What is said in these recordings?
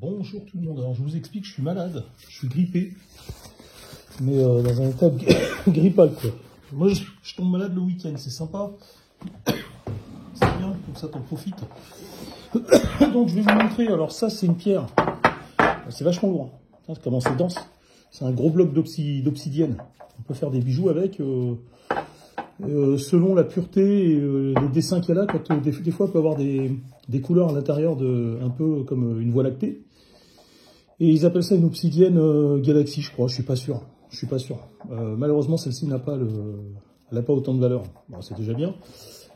Bonjour tout le monde, alors je vous explique, je suis malade, je suis grippé, mais dans un état grippal quoi. Moi je tombe malade le week-end, c'est sympa, c'est bien, comme ça t'en profites. Donc je vais vous montrer, alors ça c'est une pierre, c'est vachement lourd, hein. Comment c'est dense, c'est un gros bloc d'obsidienne, on peut faire des bijoux avec, selon la pureté et les dessins qu'il y a là, quand, des fois on peut avoir des couleurs à l'intérieur, un peu comme une voie lactée. Et ils appellent ça une obsidienne galaxie, je crois, je suis pas sûr. Malheureusement, celle-ci n'a pas autant de valeur. Bon, c'est déjà bien.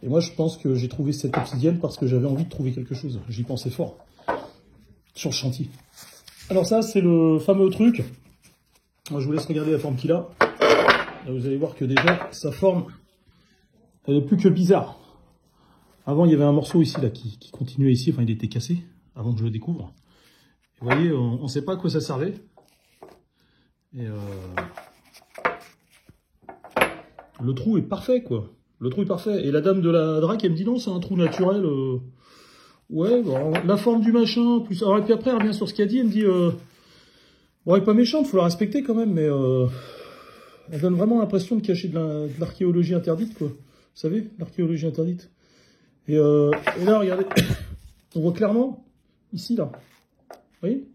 Et moi, je pense que j'ai trouvé cette obsidienne parce que j'avais envie de trouver quelque chose. J'y pensais fort. Sur le chantier. Alors ça, c'est le fameux truc. Moi, je vous laisse regarder la forme qu'il a. Là, vous allez voir que déjà, sa forme, elle est plus que bizarre. Avant, il y avait un morceau ici, là, qui continuait ici. Enfin, il était cassé, avant que je le découvre. Vous voyez, on ne sait pas à quoi ça servait. Et le trou est parfait, quoi. Le trou est parfait. Et la dame de la drague, elle me dit non, c'est un trou naturel. Ouais, bon, la forme du machin. Plus... Alors, et puis après, elle revient sur ce qu'elle dit. Elle me dit bon, elle n'est pas méchante, il faut la respecter quand même, mais elle donne vraiment l'impression de cacher de l'archéologie interdite, quoi. Vous savez, l'archéologie interdite. Et là, regardez, on voit clairement, ici, là. Vous voyez?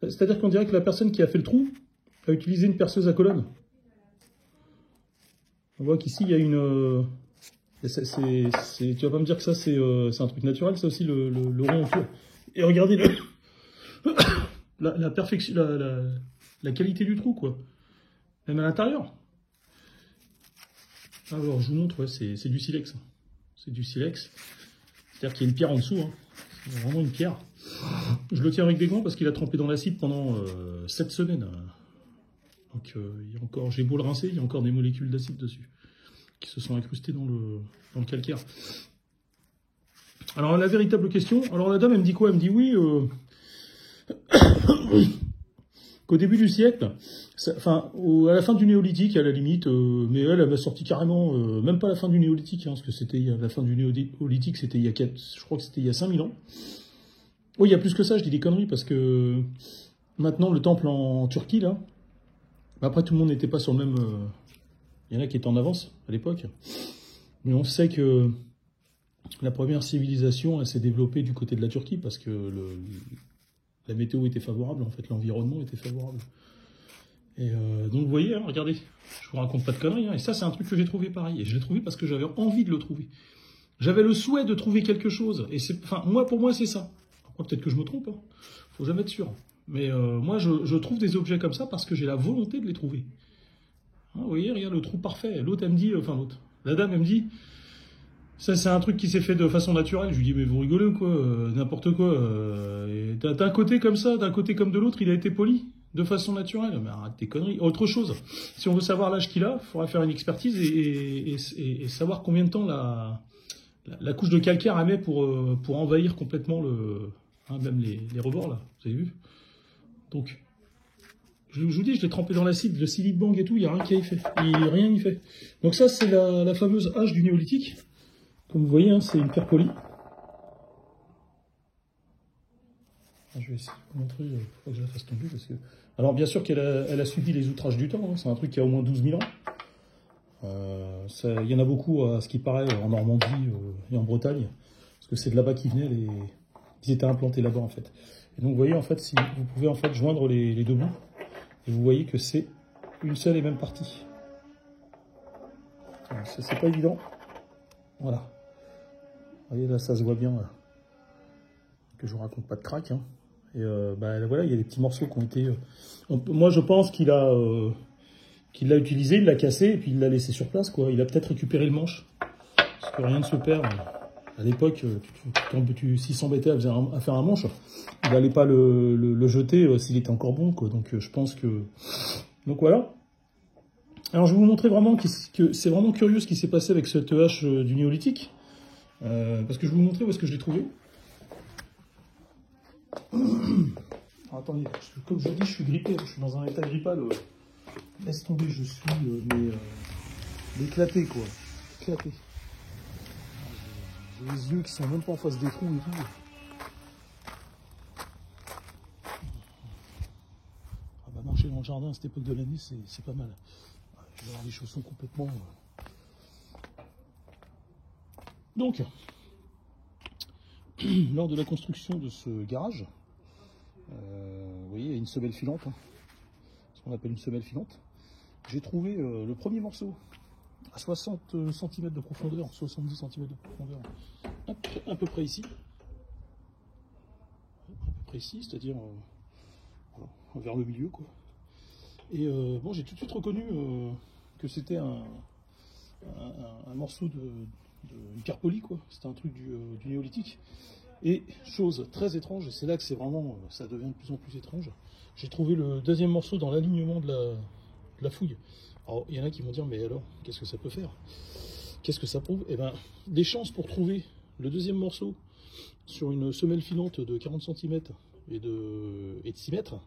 C'est-à-dire qu'on dirait que la personne qui a fait le trou a utilisé une perceuse à colonne. On voit qu'ici, il y a une... tu vas pas me dire que ça, c'est un truc naturel, ça aussi, le rond autour. Et regardez la perfection, la qualité du trou, quoi. Même à l'intérieur. Alors, je vous montre, ouais, c'est du silex. C'est du silex. C'est-à-dire qu'il y a une pierre en dessous, hein. C'est vraiment une pierre. Je le tiens avec des gants parce qu'il a trempé dans l'acide pendant 7 semaines. Donc il y a encore, j'ai beau le rincer, il y a encore des molécules d'acide dessus qui se sont incrustées dans le calcaire. Alors la véritable question, alors la dame elle me dit quoi? Elle me dit oui, qu'au début du siècle, enfin à la fin du néolithique à la limite, mais elle m'a sorti carrément, même pas à la fin du néolithique, hein, parce que c'était la fin du néolithique, c'était il y a 4, je crois que c'était il y a 5000 ans. Oui, il y a plus que ça, je dis des conneries, parce que maintenant, le temple en Turquie, là, après, tout le monde n'était pas sur le même... Il y en a qui étaient en avance, à l'époque. Mais on sait que la première civilisation, elle s'est développée du côté de la Turquie, parce que la météo était favorable, en fait, l'environnement était favorable. Et donc, vous voyez, hein, regardez, je vous raconte pas de conneries, hein, et ça, c'est un truc que j'ai trouvé pareil. Et je l'ai trouvé parce que j'avais envie de le trouver. J'avais le souhait de trouver quelque chose. Et enfin, pour moi, c'est ça. Peut-être que je me trompe, hein. Faut jamais être sûr. Mais moi, je trouve des objets comme ça parce que j'ai la volonté de les trouver. Hein, vous voyez, regarde le trou parfait. L'autre, elle me dit, enfin l'autre, la dame, elle me dit, ça c'est un truc qui s'est fait de façon naturelle. Je lui dis, mais vous rigolez ou quoi, n'importe quoi. D'un côté comme ça, d'un côté comme de l'autre, il a été poli de façon naturelle. Mais arrête tes conneries. Autre chose, si on veut savoir l'âge qu'il a, il faudra faire une expertise et savoir combien de temps la couche de calcaire elle met pour envahir complètement même les rebords, là, vous avez vu? Donc, je vous dis, je l'ai trempé dans l'acide, le silibang et tout, il n'y a rien qui y fait. Rien n'y fait. Donc ça, c'est la fameuse hache du néolithique. Comme vous voyez, hein, c'est une pierre polie. Je vais essayer de vous montrer, il faut que je la fasse tomber. Parce que... Alors, bien sûr qu'elle a subi les outrages du temps, hein, c'est un truc qui a au moins 12 000 ans. Il y en a beaucoup, à ce qui paraît, en Normandie et en Bretagne. Parce que c'est de là-bas qu'ils venaient, ils étaient implantés là-bas, en fait. Et donc, vous voyez, en fait, si vous pouvez en fait joindre les deux bouts, et vous voyez que c'est une seule et même partie. C'est pas évident. Voilà. Vous voyez, là, ça se voit bien, là, que je vous raconte pas de crack. Hein. Et bah, voilà, il y a des petits morceaux qui ont été... moi, je pense qu'il l'a utilisé, il l'a cassé, et puis il l'a laissé sur place, quoi. Il a peut-être récupéré le manche, parce que rien ne se perd. À l'époque, s'il s'embêtait à faire un manche, il n'allait pas le jeter s'il était encore bon, quoi. Donc je pense que... Donc voilà. Alors je vais vous montrer vraiment que c'est vraiment curieux ce qui s'est passé avec cette hache du néolithique. Parce que je vais vous montrer où est-ce que je l'ai trouvé. Alors, attendez, comme je dis, je suis grippé, je suis dans un état grippal. Laisse tomber, je suis éclaté, quoi. Éclaté. J'ai les yeux qui sont même pas en face des trous et tout. marcher dans le jardin à cette époque de l'année, c'est pas mal. Je vais avoir les chaussons complètement... Donc, lors de la construction de ce garage, vous voyez, il y a une semelle filante, hein, ce qu'on appelle une semelle filante. J'ai trouvé le premier morceau à 60 cm de profondeur, 70 cm de profondeur, à peu près ici. À peu près ici, c'est-à-dire voilà, vers le milieu, quoi. Et bon, j'ai tout de suite reconnu que c'était un morceau de hyperpoli, quoi. C'était un truc du néolithique. Et chose très étrange, et c'est là que c'est vraiment, ça devient de plus en plus étrange, j'ai trouvé le deuxième morceau dans l'alignement de la fouille. Alors, il y en a qui vont dire, mais alors, qu'est-ce que ça peut faire? Qu'est-ce que ça prouve? Eh bien, des chances pour trouver le deuxième morceau sur une semelle filante de 40 cm et de 6 mètres,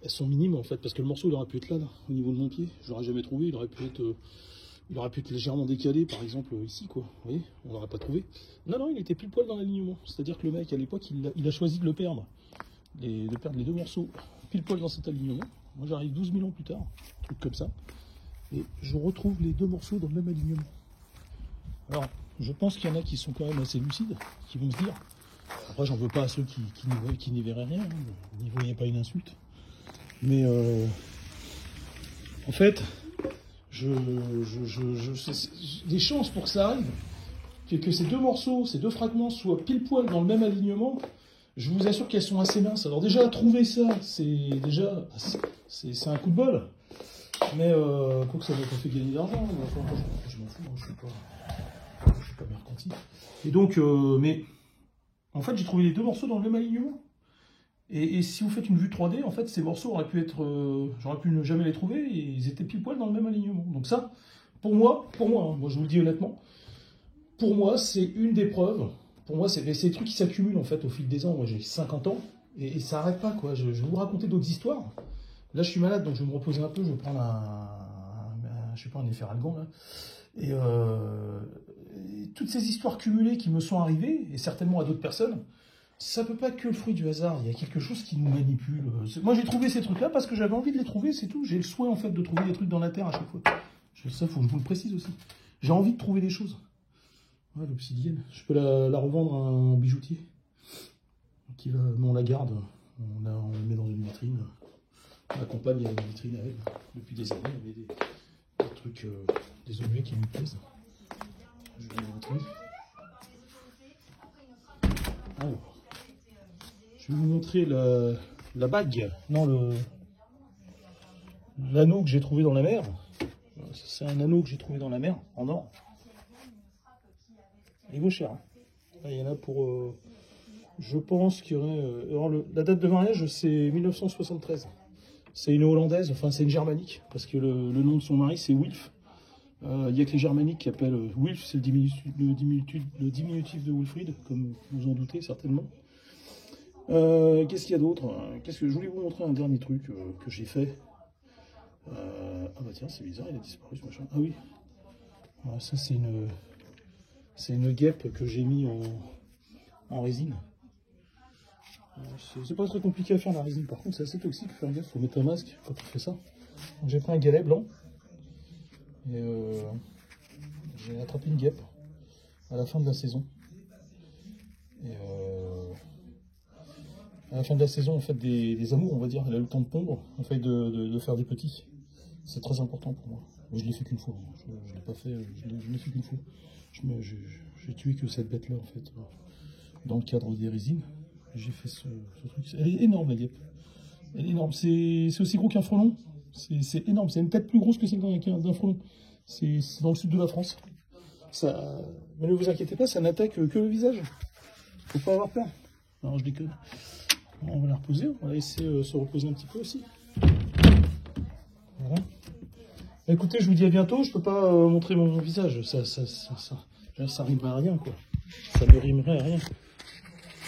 elles sont minimes en fait, parce que le morceau il aurait pu être là, au niveau de mon pied, je l'aurais jamais trouvé, il aurait pu être légèrement décalé, par exemple ici, quoi. Vous voyez, on l'aurait pas trouvé. Non, non, il était pile poil dans l'alignement. C'est-à-dire que le mec, à l'époque, il a choisi de le perdre. De perdre les deux morceaux pile poil dans cet alignement. Moi, j'arrive 12 000 ans plus tard, un truc comme ça. Et je retrouve les deux morceaux dans le même alignement. Alors, je pense qu'il y en a qui sont quand même assez lucides, qui vont se dire... Après, j'en veux pas à ceux qui n'y verraient rien, hein, n'y voyaient pas une insulte. Mais, en fait... des chances pour que ça arrive, que ces deux morceaux, ces deux fragments soient pile poil dans le même alignement, je vous assure qu'elles sont assez minces. Alors déjà, trouver ça, c'est un coup de bol. Mais quoi que ça m'a pas fait gagner d'argent, enfin, je m'en fous, hein, je suis pas mercantile. Et donc, mais en fait, j'ai trouvé les deux morceaux dans le même alignement. Et si vous faites une vue 3D, en fait, ces morceaux auraient pu être... j'aurais pu ne jamais les trouver, et ils étaient pile poil dans le même alignement. Donc ça, pour moi, hein, moi je vous le dis honnêtement, pour moi, c'est une des preuves. Pour moi, c'est des trucs qui s'accumulent, en fait, au fil des ans. Moi, j'ai 50 ans, et ça n'arrête pas, quoi. Je vais vous raconter d'autres histoires. Là, je suis malade, donc je vais me reposer un peu, je vais prendre je sais pas, un efferalgan, là. Et toutes ces histoires cumulées qui me sont arrivées, et certainement à d'autres personnes, ça peut pas être que le fruit du hasard, il y a quelque chose qui nous manipule. Moi j'ai trouvé ces trucs-là parce que j'avais envie de les trouver, c'est tout. J'ai le souhait en fait de trouver des trucs dans la terre à chaque fois. Ça, faut que je vous le précise aussi. J'ai envie de trouver des choses. Ouais, l'obsidienne, je peux la revendre à un bijoutier. Mais on la garde, on la met dans une vitrine. Ma compagne a une vitrine avec, depuis des années, il y avait des trucs, des objets qui lui plaisent. Je vais vous montrer. Alors. Je vais vous montrer la bague, non, l'anneau que j'ai trouvé dans la mer. C'est un anneau que j'ai trouvé dans la mer, en or. Il vaut cher. Hein. Là, il y en a pour... je pense qu'il y aurait... alors la date de mariage, c'est 1973. C'est une hollandaise, enfin c'est une germanique, parce que le nom de son mari, c'est Wilf. Il n'y a que les germaniques qui appellent Wilf, c'est le diminutif de Wilfried, comme vous en doutez certainement. Qu'est-ce qu'il y a d'autre? Je voulais vous montrer un dernier truc que j'ai fait. Ah bah tiens, c'est bizarre, il a disparu ce machin. Ah oui. Voilà, ça c'est une guêpe que j'ai mis en résine. C'est pas très compliqué à faire la résine. Par contre, c'est assez toxique. Faire gaffe, faut mettre un masque quand on fait ça. Donc j'ai pris un galet blanc et j'ai attrapé une guêpe à la fin de la saison. Et à la fin de la saison, on fait des amours, on va dire. Elle a eu le temps de pondre, on fait de faire des petits. C'est très important pour moi. Mais je l'ai fait qu'une fois. Je l'ai pas fait, je l'ai fait qu'une fois. J'ai tué que cette bête-là, en fait, dans le cadre des résines. J'ai fait ce truc. Elle est énorme, la guêpe. Elle est énorme. C'est aussi gros qu'un frelon. C'est énorme. C'est une tête plus grosse que celle d'un frelon. C'est dans le sud de la France. Ça, mais ne vous inquiétez pas, ça n'attaque que le visage. Faut pas avoir peur. Alors je déconne. On va la reposer, on va la laisser se reposer un petit peu aussi. Voilà. Écoutez, je vous dis à bientôt. Je peux pas montrer mon visage. Ça rimerait à rien, quoi. Ça ne rimerait à rien.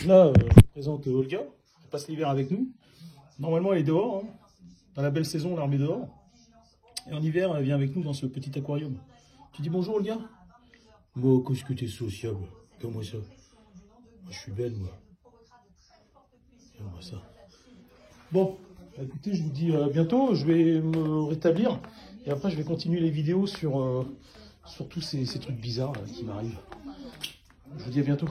Là, je vous présente Olga. Elle passe l'hiver avec nous. Normalement, elle est dehors. Hein. Dans la belle saison, on la remet dehors. Et en hiver, elle vient avec nous dans ce petit aquarium. Tu dis bonjour, Olga? Moi, qu'est-ce que t'es sociable? Comment ça? Moi, je suis belle, moi. Regarde-moi ça. Bon, Écoutez, je vous dis à bientôt, je vais me rétablir, et après je vais continuer les vidéos sur tous ces trucs bizarres là, qui m'arrivent. Je vous dis à bientôt.